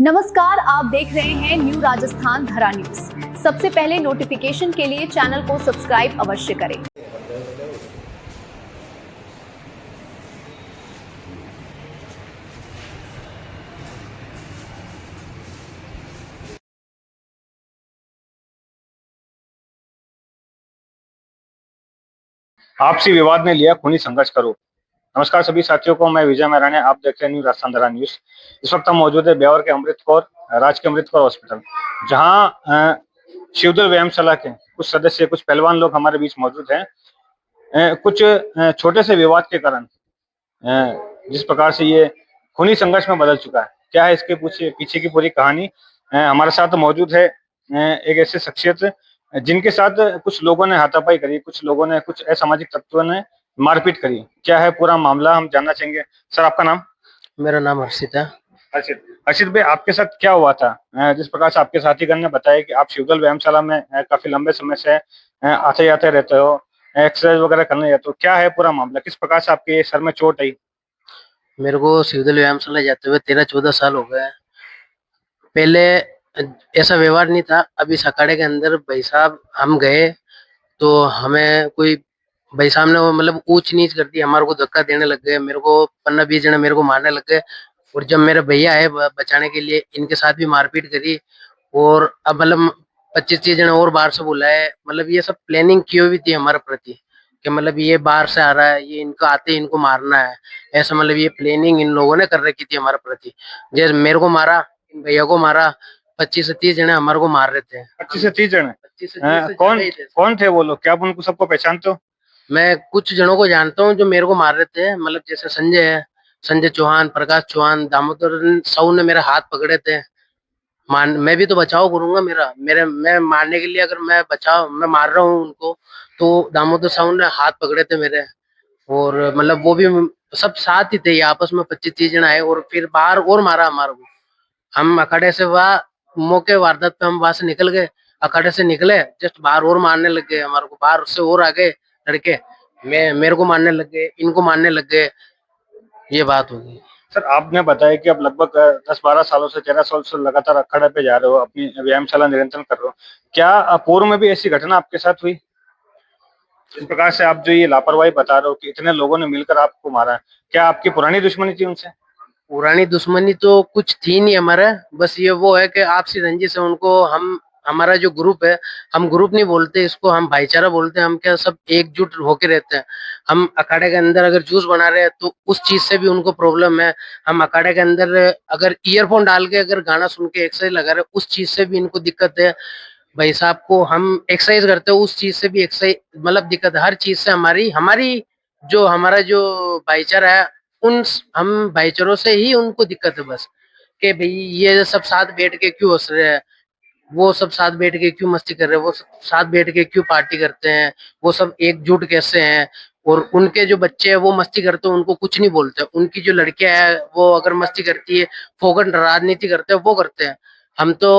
नमस्कार, आप देख रहे हैं न्यू राजस्थान धरा न्यूज। सबसे पहले नोटिफिकेशन के लिए चैनल को सब्सक्राइब अवश्य करें। आपसी विवाद ने लिया खूनी संघर्ष का रूप। नमस्कार सभी साथियों को, मैं विजय महराणे, आप देख रहे हैं न्यू राजस्थान धरा न्यूज। इस वक्त हम मौजूद है ब्यावर के अमृत कौर राजकीय अमृत कौर हॉस्पिटल, जहां शिवदल व्यायामशाला के कुछ सदस्य, कुछ पहलवान लोग हमारे बीच मौजूद हैं। कुछ छोटे से विवाद के कारण जिस प्रकार से ये खूनी संघर्ष में बदल चुका है, क्या है इसके पीछे की पूरी कहानी। हमारे साथ मौजूद है एक ऐसे शख्सियत जिनके साथ कुछ लोगों ने हाथापाई करी, कुछ लोगों ने, कुछ असामाजिक तत्वों ने मारपीट करी। क्या है पूरा मामला, हम जानना चाहेंगे। सर, आपका नाम? मेरा नाम हर्षित है। हर्षित। हर्षित भाई, आपके साथ क्या हुआ था? जिस प्रकार से आपके साथीगण ने बताया कि आप शिवदल व्यायामशाला में काफी लंबे समय से आते जाते रहते हो, एक्सरसाइज वगैरह करने जाते हो, क्या है पूरा मामला? किस प्रकार से आपके सर में चोट आई? मेरे को शिवदल व्यायामशाला जाते हुए 13-14 साल हो गए। पहले ऐसा व्यवहार नहीं था। अभी इस अखाड़े के अंदर भाई साहब हम गए तो हमें कोई भाई साहब ने वो मतलब ऊंच नीच कर दी, हमारे को धक्का देने लग गए। मेरे को 15-20 जने मेरे को मारने लग गए। और जब मेरे भैया आए बचाने के लिए, इनके साथ भी मारपीट करी। और अब मतलब 25-30 जने और बाहर से बुलाए। मतलब ये सब प्लानिंग की हुई थी हमारे प्रति कि मतलब ये बाहर से आ रहा है, ये इनको आते इनको मारना है। ऐसा मतलब ये प्लानिंग इन लोगों ने कर रखी थी हमारे प्रति। जैसे मेरे को मारा, इन भैया को मारा, 25 से 30 जने हमारे को मार रहे थे। 25 से 30 जने? 25 से 30 से कौन ज्यादा ही थे। कौन थे वो लोग? क्या आप उनको सबको पहचानते हो? मैं कुछ जनों को जानता हूँ जो मेरे को मार रहे थे। मतलब जैसे संजय है, संजय चौहान, प्रकाश चौहान, दामोदर साहू ने मेरे हाथ पकड़े थे। मैं भी तो बचाव करूंगा। मैं मारने के लिए, अगर मैं मार रहा हूँ उनको, तो दामोदर साहू ने हाथ पकड़े थे मेरे। और मतलब वो भी सब साथ ही थे, ये आपस में 25-30 जन आए और फिर बाहर और मारा हमारे को। हम अखाड़े से वहाँ मौके वारदात पे हम वहां से निकल गए। अखाड़े से निकले जस्ट बाहर और मारने लग गए हमारे को। बाहर से और आ गए लड़के, मेरे को मारने लग गए, इनको मारने लग गए। ये बात होगी। सर, आपने बताया कि आप लगभग 10-12 सालों से, 13 साल से लगातार अखाड़े पे जा रहे हो, अपनी व्यायामशाला निरंतर कर रहे हो। क्या पूर्व में भी ऐसी घटना आपके साथ हुई? इस प्रकार से आप जो ये लापरवाही बता रहे हो कि इतने लोगों ने मिलकर आपको मारा है, क्या आपकी पुरानी दुश्मनी थी उनसे? पुरानी दुश्मनी तो कुछ थी नहीं हमारा। बस ये वो है कि आपसी रंजिश है उनको। हम हमारा जो ग्रुप है, हम ग्रुप नहीं बोलते इसको, हम भाईचारा बोलते हैं। हम क्या सब एकजुट होके रहते हैं। हम अखाड़े के अंदर अगर जूस बना रहे हैं तो उस चीज से भी उनको प्रॉब्लम है। हम अखाड़े के अंदर अगर ईयरफोन डाल के अगर गाना सुन के एक्सरसाइज लगा रहे, उस चीज से भी इनको दिक्कत है। भाई साहब को हम एक्सरसाइज करते हो उस चीज से भी एक्सरसाइज मतलब दिक्कत है। हर चीज से हमारी हमारी जो हमारा जो भाईचारा है, उन हम भाईचारों से ही उनको दिक्कत है बस। कि भाई ये सब साथ बैठ के क्यों हंस रहे हैं, वो सब साथ बैठ के क्यों मस्ती कर रहे हैं, वो सब साथ बैठ के क्यों पार्टी करते हैं, वो सब एकजुट कैसे हैं। और उनके जो बच्चे हैं वो मस्ती करते हैं, उनको कुछ नहीं बोलते। उनकी जो लड़कियां हैं वो अगर मस्ती करती है, फोकट राजनीति करते हैं, वो करते हैं। हम तो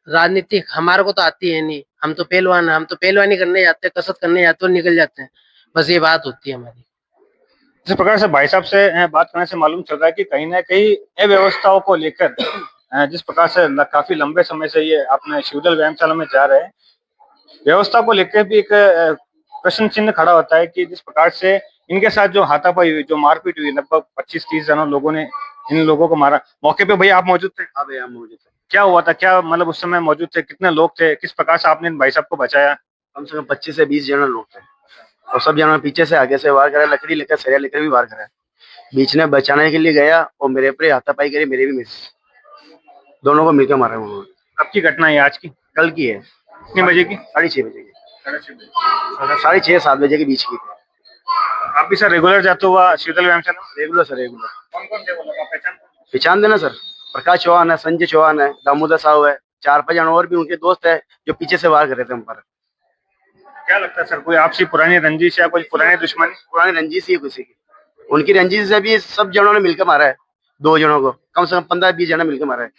राजनीति हमारे को तो आती है नहीं। हम तो पहलवान हैं, हम तो पहलवानी करने जाते हैं, कसरत करने जाते हैं और निकल जाते हैं। बस ये बात होती है हमारी। जिस प्रकार से भाई साहब से बात करने से मालूम चल रहा है कि कहीं ना कहीं अव्यवस्थाओं को लेकर जिस प्रकार से काफी लंबे समय से ये अपने शिवदल व्यायामशाला में जा रहे हैं, व्यवस्था को लेकर भी एक प्रश्न चिन्ह खड़ा होता है कि जिस प्रकार से इनके साथ जो हाथापाई हुई, जो मारपीट हुई, लगभग 25-30 जनों लोगों ने इन लोगों को मारा। मौके पे भैया आप मौजूद थे? हाँ भैया, मौजूद है। क्या हुआ था? क्या मतलब उस समय मौजूद थे? कितने लोग थे? किस प्रकार से आपने इन भाई साहब को बचाया? कम से कम 25 से 20 जन लोग थे और सब जनों पीछे से आगे से वार करा, लकड़ी लेकर, सरिया लेकर भी वार करा। बीच में बचाने के लिए गया और मेरे पे हाथापाई करी, मेरे भी मिस। दोनों को मिलकर मारा उन्होंने। कब की घटना है आज की? कल की है। कितने बजे की? 6:30 बजे की। 6:30-7 बजे के बीच की थी। आप भी सर रेगुलर जाते हुआ शिवदल व्यायामशाला? Regular sir, regular. कौन कौन थे वो लोग, आप पहचान देना सर। प्रकाश चौहान है, संजय चौहान है, दामोदर साहू है, 4-5 जन और भी उनके दोस्त है जो पीछे से वार कर रहे थे हम पर। क्या लगता है सर, कोई आपसी पुरानी रंजिश या कोई पुरानी दुश्मनी? पुरानी रंजिश ही है किसी की। उनकी रंजिश से भी सब जनों ने मिलकर मारा है। 2 जनों को कम से कम 15-20 जना मिलकर मारा है।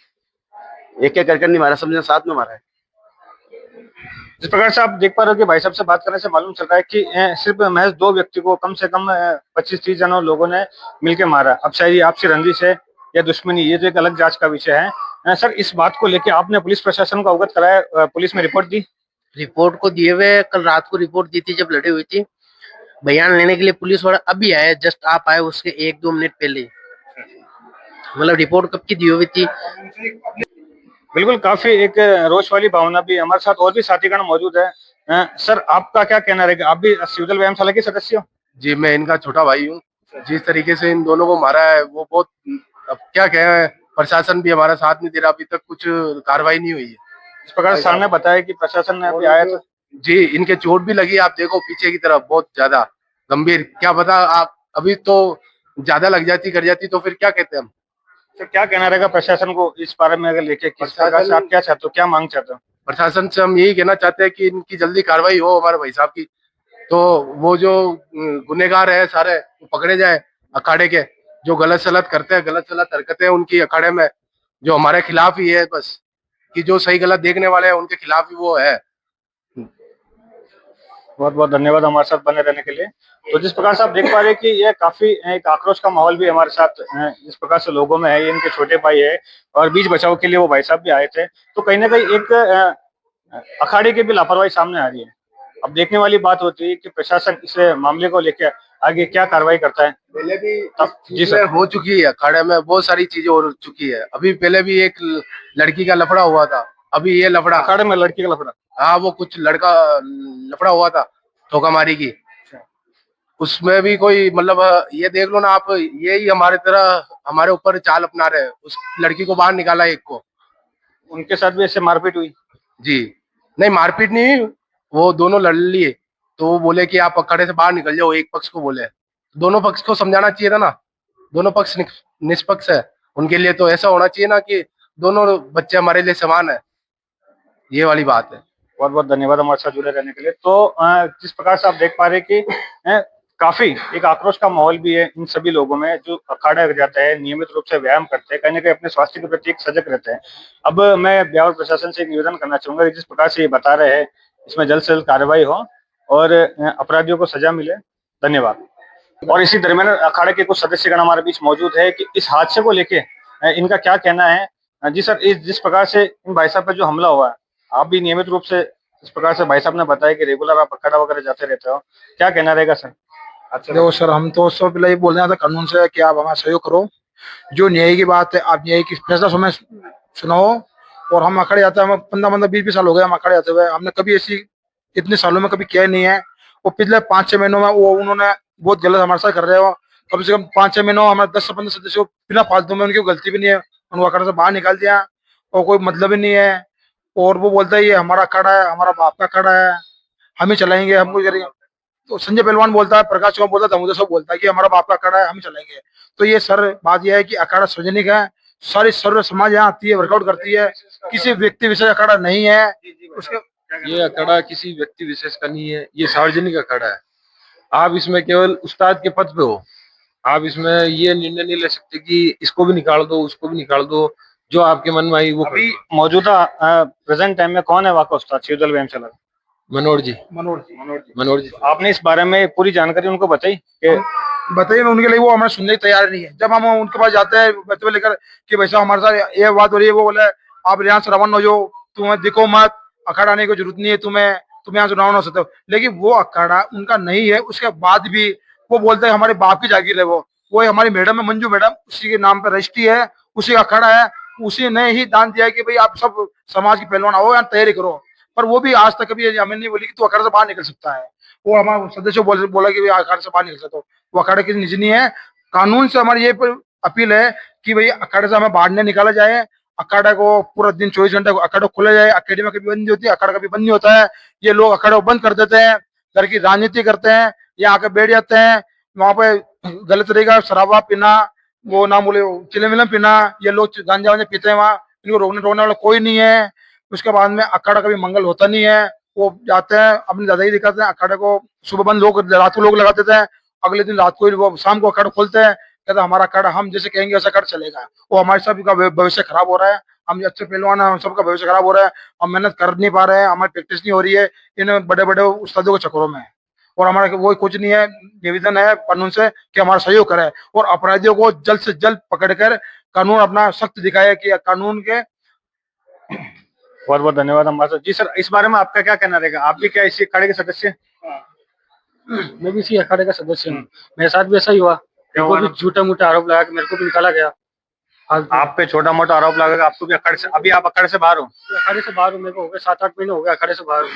एक एक करके नहीं मारा, सब ने साथ में मारा है। जिस प्रकार से आप देख पा रहे हो कि भाई साहब से बात करने से मालूम चल रहा है कि सिर्फ महज 2 व्यक्ति को कम से कम 25-30 जनों लोगों ने मिलकर मारा। अब शायद ये आपसी रंजिश है या दुश्मनी, ये तो एक अलग जांच का विषय है। सर इस बात को लेके आपने पुलिस प्रशासन को अवगत कराया, पुलिस में रिपोर्ट दी? रिपोर्ट को दिए हुए कल रात को रिपोर्ट दी थी जब लड़ाई हुई थी। बयान लेने के लिए पुलिस वाला अभी आया, जस्ट आप आए उसके 1-2 मिनट पहले। मतलब रिपोर्ट कब की दी हुई थी। बिल्कुल, काफी एक रोष वाली भावना भी हमारे साथ और भी साथीगण मौजूद है। सर आपका क्या कहना रहेगा, आप भी शिवदल व्यायामशाला के सदस्य हो? जी, मैं इनका छोटा भाई हूँ। जिस तरीके से इन दोनों को मारा है वो बहुत, अब क्या कहें, प्रशासन भी हमारा साथ नहीं दे रहा, अभी तक कुछ कार्रवाई नहीं हुई है। इस प्रकार सर ने बताया कि प्रशासन ने अभी आया था। जी, इनके चोट भी लगी, आप देखो पीछे की तरफ बहुत ज्यादा गंभीर। क्या पता आप अभी तो ज्यादा लग जाती कर जाती तो फिर क्या कहते हम। तो क्या कहना रहेगा प्रशासन को इस बारे में, अगर लेके किस प्रकार से आप क्या चाहते हो, क्या मांग चाहते हो? प्रशासन से हम यही कहना चाहते हैं कि इनकी जल्दी कार्रवाई हो हमारे भाई साहब की, तो वो जो गुनहगार है सारे वो पकड़े जाए। अखाड़े के जो गलत सलत करते हैं, गलत सलत हरकतें उनकी अखाड़े में जो हमारे खिलाफ ही है, बस कि जो सही गलत देखने वाले हैं उनके खिलाफ ही वो है। बहुत बहुत धन्यवाद हमारे साथ बने रहने के लिए। तो जिस प्रकार से आप देख पा रहे हैं कि यह काफी एक आक्रोश का माहौल भी हमारे साथ जिस प्रकार से लोगों में है, ये इनके छोटे भाई है और बीच बचाव के लिए वो भाई साहब भी आए थे। तो कहीं ना कहीं एक अखाड़े की भी लापरवाही सामने आ रही है। अब देखने वाली बात होती है कि प्रशासन इस मामले को लेकर आगे क्या कार्रवाई करता है। पहले भी जी सर, हो चुकी है, अखाड़े में बहुत सारी चीजें हो चुकी है। अभी पहले भी एक लड़की का लफड़ा हुआ था, अभी ये लफड़ा अखाड़े में लड़की का लफड़ा, हाँ वो कुछ लड़का लफड़ा हुआ था ठोकामारी की, उसमें भी कोई मतलब ये देख लो ना आप, यही हमारे तरह हमारे ऊपर चाल अपना रहे। उस लड़की को बाहर निकाला एक को, उनके साथ भी ऐसे मारपीट हुई? जी नहीं, मारपीट नहीं हुई, वो दोनों लड़ लिए तो वो बोले कि आप अखाड़े से बाहर निकल जाओ, एक पक्ष को बोले। दोनों पक्ष को समझाना चाहिए था ना, दोनों पक्ष निष्पक्ष है, उनके लिए तो ऐसा होना चाहिए ना कि दोनों बच्चे हमारे लिए समान है, ये वाली बात है। बहुत बहुत धन्यवाद हमारे साथ जुड़े रहने के लिए। तो जिस प्रकार से आप देख पा रहे हैं कि काफी एक आक्रोश का माहौल भी है इन सभी लोगों में जो अखाड़ा जाता है, नियमित रूप से व्यायाम करते हैं, कहीं ना कहीं अपने स्वास्थ्य के प्रति एक सजग रहते हैं। अब मैं ब्यावर प्रशासन से एक निवेदन करना चाहूंगा कि जिस प्रकार से ये बता रहे हैं इसमें जल्द से जल्द कार्रवाई हो और अपराधियों को सजा मिले। धन्यवाद। और इसी दरमियान अखाड़े के कुछ सदस्यगण हमारे बीच मौजूद है कि इस हादसे को लेके इनका क्या कहना है। जी सर, इस जिस प्रकार से इन भाई साहब पर जो हमला हुआ है, आप भी नियमित रूप से इस प्रकार से भाई साहब ने बताया कि रेगुलर आप अखाड़ा वगैरह जाते रहते हो, क्या कहना रहेगा सर? अच्छा देखो सर, हम तो सब पहले ये बोलना था कानून से कि आप हमारा सहयोग करो, जो न्याय की बात है आप न्याय की फैसला समय सुनाओ। और हम अखाड़े जाते हैं, हम 15-15, 20-20 साल हो गए हम अखाड़े जाते हुए, हमने कभी ऐसी इतने सालों में कभी किया ही नहीं है। वो पिछले 5-6 महीनों में वो उन्होंने बहुत गलत हमारे साथ कर रहे हो। कम से कम 5-6 महीनों हमारे 10 से 15 सदस्यों बिना फालतू में, उनकी गलती भी नहीं है, उनको अखाड़े से बाहर निकाल दिया और कोई मतलब ही नहीं है। और वो बोलता है ये हमारा अखाड़ा है, हमारा बाप का अखाड़ा है, हम ही चलाएंगे, हम कुछ करेंगे। तो संजय पहलवान बोलता है, प्रकाश चौहान बोलता है, दामोदर सब बोलता है कि हमारा बाप का अखाड़ा है, हम चलाएंगे। तो ये सर बात यह है कि अखाड़ा सार्वजनिक है, सारी सर्व समाज यहाँ आती है, वर्कआउट करती है, किसी व्यक्ति विशेष अखाड़ा नहीं है। उसके ये अखाड़ा किसी व्यक्ति विशेष का नहीं है, ये सार्वजनिक अखाड़ा है। आप इसमें केवल उस्ताद के पद पे हो, आप इसमें ये निर्णय नहीं ले सकते कि इसको भी निकाल दो उसको भी निकाल दो, जो आपके मन में आई वो। अभी मौजूदा प्रेजेंट टाइम में कौन है वहाँ का उस्ताद शिवदल व्यायामशाला? मनोहर जी। मनोहर जी, आपने इस बारे में पूरी जानकारी उनको बताई कि बताइए? उनके लिए वो हमें सुनने की तैयार नहीं है। जब हम उनके पास जाते हैं बच्चे लेकर कि वैसा हमारे साथ ये बात हो रही है, वो बोले आप यहाँ से रवाना हो जाओ, तुम्हें दिखो मत, अखाड़ा आने की जरूरत नहीं है, तुम यहाँ से रवाना हो सकते हो। लेकिन वो अखाड़ा उनका नहीं है, उसके बाद भी वो बोलते हैं हमारे बाप की जागीर है। वो हमारी मैडम है, मंजू मैडम, उसी के नाम पर रजिस्ट्री है, उसी का अखाड़ा है, उसी ने ही दान दिया है कि भाई आप सब समाज की पहलवान आओ यहाँ तैयारी करो। पर वो भी आज तक कभी हमें नहीं बोली कि तू अखाड़े से बाहर निकल सकता है। वो हमारे सदस्य बोला कि भाई अखाड़े से बाहर निकल सकते हो, वो अखाड़े की निजी नहीं है। कानून से हमारी ये अपील है कि भाई अखाड़े से हमें बाहर नहीं निकाला जाए, अखाड़ा को पूरा दिन 24 घंटे अखाड़ा खोला जाए। अकेडमी कभी बंद नहीं होती, अखाड़ा कभी बंद नहीं होता है। ये लोग अखाड़ा को बंद कर देते हैं, घर की राजनीति करते हैं, यहाँ आके बैठ जाते हैं, वहां पे गलत तरीका शराबा पीना, वो ना बोले चिलम विलम पीना, ये लोग गांजा वांजा पीते हैं वहाँ, इनको रोकने वाला कोई नहीं है। उसके बाद में अखाड़ा कभी मंगल होता नहीं है, वो जाते हैं अपनी दादागिरी दिखाते हैं। अखाड़े को सुबह बंद लोग रात को लोग लगा देते हैं, अगले दिन रात को वो शाम को अखाड़ा खोलते हैं, कहते हैं हमारा अखाड़ा हम जैसे कहेंगे वैसा अखाड़ा चलेगा। वो हमारे सबका भविष्य खराब हो रहा है, हम अच्छे पहलवान हैं, हम सबका भविष्य खराब हो रहा है, हम मेहनत कर नहीं पा रहे हैं, हमारी प्रैक्टिस नहीं हो रही है इन बड़े बड़े उस्तादों के चक्करों में। और हमारा वो कुछ नहीं है, निवेदन है कानून से कि हमारा सहयोग करे और अपराधियों को जल्द से जल्द पकड़कर कानून अपना सख्त दिखाए कि कानून के बहुत बहुत धन्यवाद हमारे साथ। जी सर, इस बारे में आपका क्या कहना रहेगा? आप भी क्या इसी अखाड़े के सदस्य हैं? मैं भी इसी अखाड़े का सदस्य हूँ। मेरे साथ भी ऐसा ही हुआ। मेरे को भी झूठा मूठा आरोप लगा के मेरे को भी निकाला गया। आप पे छोटा मोटा आरोप लगेगा, आपको भी अखाड़े से, अभी आप अखाड़े से बाहर हो? अखाड़े से बाहर हूँ, मेरे को हो गए 7-8 महीने हो गए अखाड़े से बाहर हूँ।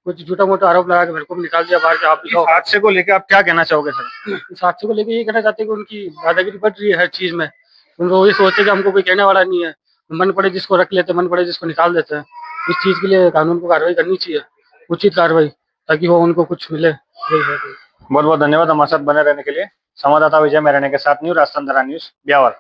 कुछ झूठा मोटा आरोप लगा के मेरे को भी निकाल दिया बाहर के। आप इस हादसे को लेकर आप क्या कहना चाहोगे सर? इस हादसे को लेके ये कहना चाहते हैं कि उनकी दादागिरी बढ़ रही है हर चीज में। उनको ये सोचते कि हमको कोई कहने वाला नहीं है, मन पड़े जिसको रख लेते, मन पड़े जिसको निकाल देते हैं। इस चीज के लिए कानून को कार्रवाई करनी चाहिए, उचित कार्रवाई, ताकि वो उनको कुछ मिले। बहुत बहुत धन्यवाद हमारे साथ बने रहने के लिए। संवाददाता विजय मैराने के साथ न्यू राजस्थान धरा न्यूज, ब्यावर।